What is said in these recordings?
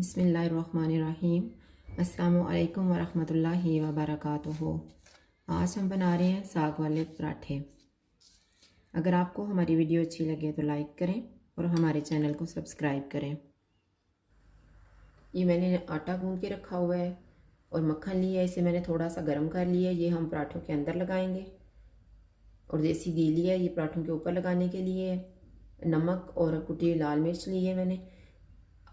बिस्मिल्लाहिर्रहमानिर्रहीम। अस्सलामुअलैकुम वरहमतुल्लाहि वबरकातुहू। आज हम बना रहे हैं साग वाले पराठे। अगर आपको हमारी वीडियो अच्छी लगे तो लाइक करें और हमारे चैनल को सब्सक्राइब करें। ये मैंने आटा गूंद के रखा हुआ है और मक्खन लिया है, इसे मैंने थोड़ा सा गर्म कर लिया है। ये हम पराठों के अंदर लगाएंगे। और देसी घी लिया है, ये पराठों के ऊपर लगाने के लिए है। नमक और कुटी हुई लाल मिर्च ली है मैंने।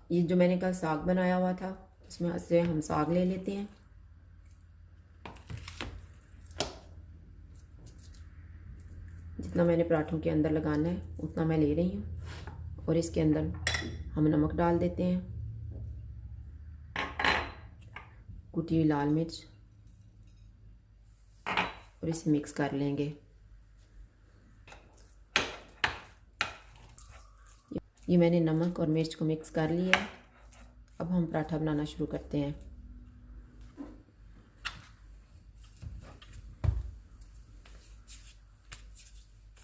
ये जो मैंने कल साग बनाया हुआ था उसमें से हम साग ले लेते हैं। जितना मैंने पराठों के अंदर लगाना है उतना मैं ले रही हूँ। और इसके अंदर हम नमक डाल देते हैं, कुटी हुई लाल मिर्च, और इसे मिक्स कर लेंगे। ये मैंने नमक और मिर्च को मिक्स कर लिया है। अब हम पराठा बनाना शुरू करते हैं।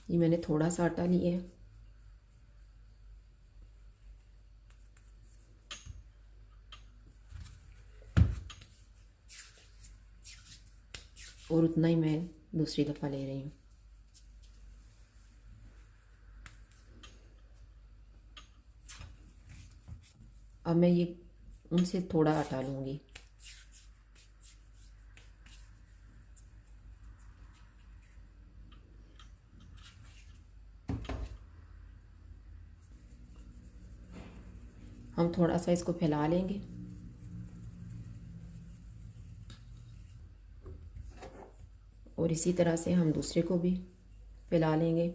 ये मैंने थोड़ा सा आटा लिया है। और उतना ही मैं दूसरी दफ़ा ले रही हूँ। अब मैं ये उनसे थोड़ा आटा लूँगी। हम थोड़ा सा इसको फैला लेंगे। और इसी तरह से हम दूसरे को भी फैला लेंगे।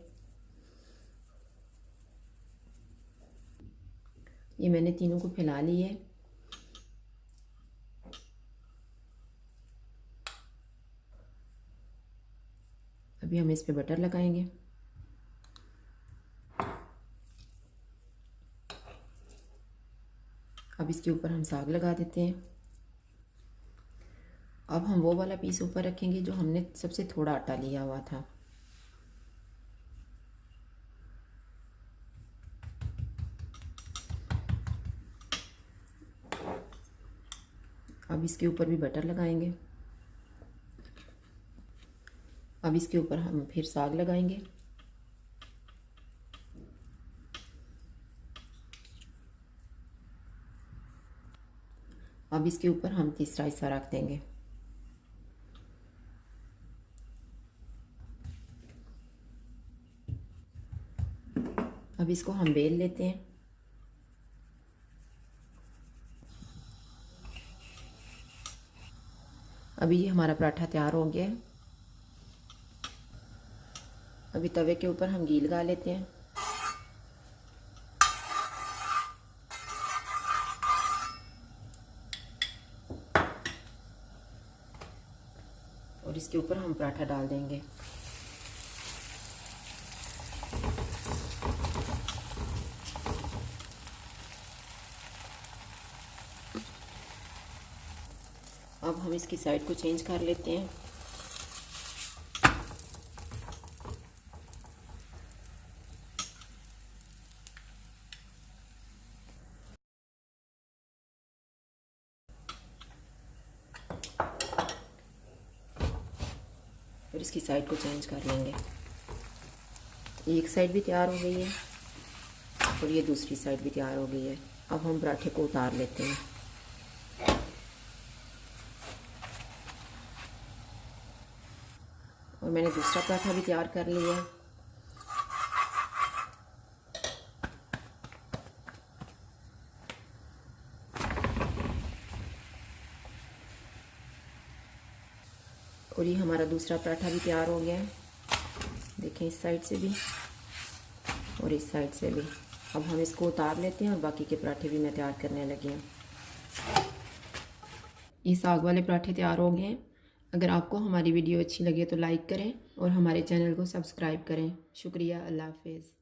ये मैंने तीनों को फैला लिए है। अभी हम इस पे बटर लगाएंगे। अब इसके ऊपर हम साग लगा देते हैं। अब हम वो वाला पीस ऊपर रखेंगे जो हमने सबसे थोड़ा आटा लिया हुआ था। अब इसके ऊपर भी बटर लगाएंगे। अब इसके ऊपर हम फिर साग लगाएंगे। अब इसके ऊपर हम तीसरा हिस्सा रख देंगे। अब इसको हम बेल लेते हैं। अभी ये हमारा पराठा तैयार हो गया है। अभी तवे के ऊपर हम घी लगा लेते हैं। और इसके ऊपर हम पराठा डाल देंगे। अब हम इसकी साइड को चेंज कर लेते हैं। और इसकी साइड को चेंज कर लेंगे। एक साइड भी तैयार हो गई है और ये दूसरी साइड भी तैयार हो गई है। अब हम पराठे को उतार लेते हैं। और मैंने दूसरा पराठा भी तैयार कर लिया है। और ये हमारा दूसरा पराठा भी तैयार हो गया है। देखें, इस साइड से भी और इस साइड से भी। अब हम इसको उतार लेते हैं और बाकी के पराठे भी मैं तैयार करने लगी हूँ। ये साग वाले पराठे तैयार हो गए हैं। अगर आपको हमारी वीडियो अच्छी लगे तो लाइक करें और हमारे चैनल को सब्सक्राइब करें। शुक्रिया। अल्लाह हाफिज़।